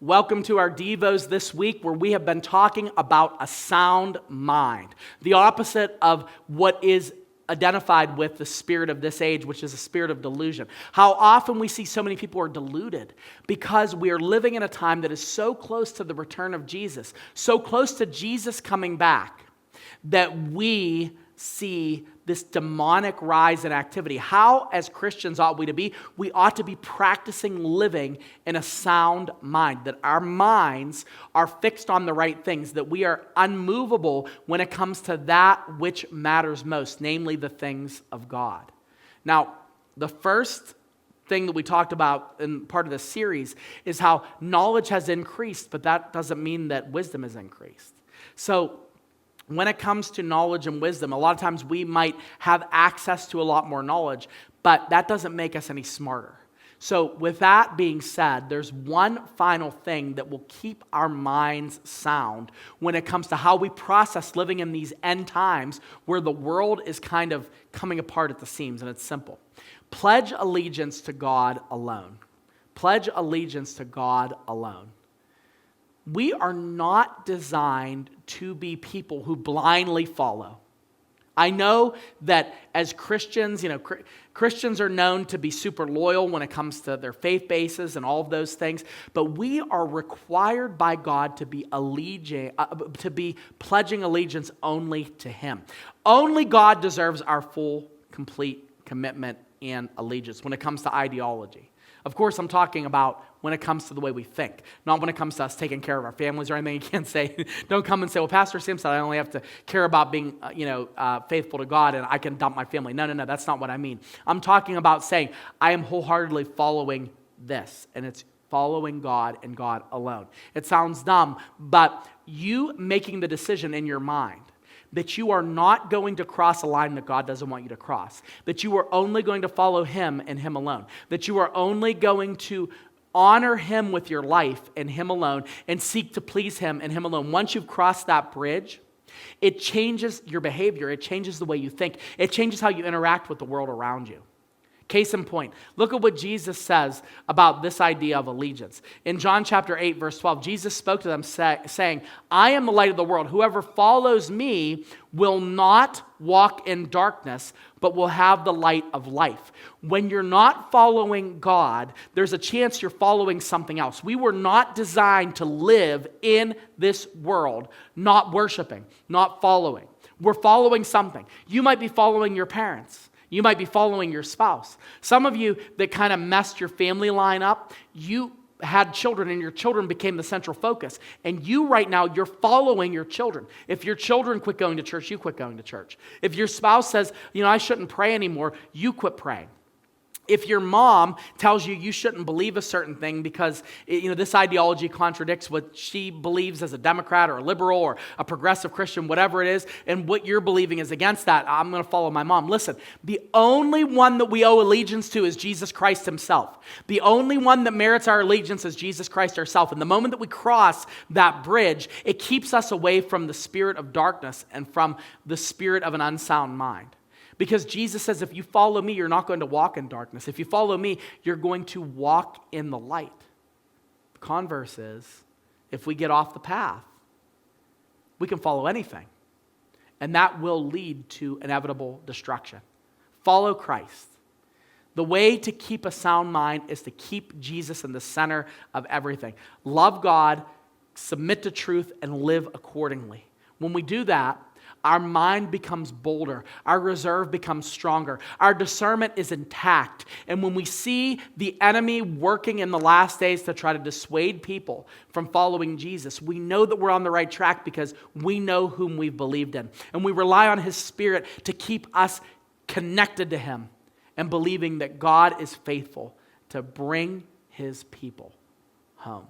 Welcome to our Devos this week, where we have been talking about a sound mind, the opposite of what is identified with the spirit of this age, which is a spirit of delusion. How often we see so many people are deluded because we are living in a time that is so close to the return of Jesus, so close to Jesus coming back, that we see this demonic rise in activity. How, as Christians, ought we to be? We ought to be practicing living in a sound mind, that our minds are fixed on the right things, that we are unmovable when it comes to that which matters most, namely the things of God. Now, the first thing that we talked about in part of this series is how knowledge has increased, but that doesn't mean that wisdom has increased. So, when it comes to knowledge and wisdom, a lot of times we might have access to a lot more knowledge, but that doesn't make us any smarter. So with that being said, there's one final thing that will keep our minds sound when it comes to how we process living in these end times where the world is kind of coming apart at the seams, and it's simple. Pledge allegiance to God alone. Pledge allegiance to God alone. We are not designed to be people who blindly follow. I know that as Christians, Christians are known to be super loyal when it comes to their faith bases and all of those things, but we are required by God to be pledging allegiance only to Him. Only God deserves our full, complete commitment and allegiance when it comes to ideology. Of course, I'm talking about when it comes to the way we think, not when it comes to us taking care of our families or anything. You can't say, don't come and say, well, Pastor Sam said I only have to care about being, faithful to God and I can dump my family. No, that's not what I mean. I'm talking about saying I am wholeheartedly following this, and it's following God and God alone. It sounds dumb, but you making the decision in your mind that you are not going to cross a line that God doesn't want you to cross, that you are only going to follow Him and Him alone, that you are only going to honor Him with your life and Him alone and seek to please Him and Him alone. Once you've crossed that bridge, it changes your behavior, it changes the way you think, it changes how you interact with the world around you. Case in point, look at what Jesus says about this idea of allegiance. In John chapter 8, verse 12, Jesus spoke to them saying, I am the light of the world. Whoever follows me will not walk in darkness, but will have the light of life. When you're not following God, there's a chance you're following something else. We were not designed to live in this world, not worshiping, not following. We're following something. You might be following your parents. You might be following your spouse. Some of you that kind of messed your family line up, you had children and your children became the central focus. And you right now, you're following your children. If your children quit going to church, you quit going to church. If your spouse says, I shouldn't pray anymore, you quit praying. If your mom tells you you shouldn't believe a certain thing because this ideology contradicts what she believes as a Democrat or a liberal or a progressive Christian, whatever it is, and what you're believing is against that, I'm going to follow my mom. Listen, the only one that we owe allegiance to is Jesus Christ Himself. The only one that merits our allegiance is Jesus Christ Himself. And the moment that we cross that bridge, it keeps us away from the spirit of darkness and from the spirit of an unsound mind. Because Jesus says, if you follow me, you're not going to walk in darkness. If you follow me, you're going to walk in the light. The converse is, if we get off the path, we can follow anything. And that will lead to inevitable destruction. Follow Christ. The way to keep a sound mind is to keep Jesus in the center of everything. Love God, submit to truth, and live accordingly. When we do that, our mind becomes bolder. Our reserve becomes stronger. Our discernment is intact. And when we see the enemy working in the last days to try to dissuade people from following Jesus, we know that we're on the right track because we know whom we've believed in. And we rely on His Spirit to keep us connected to Him and believing that God is faithful to bring His people home.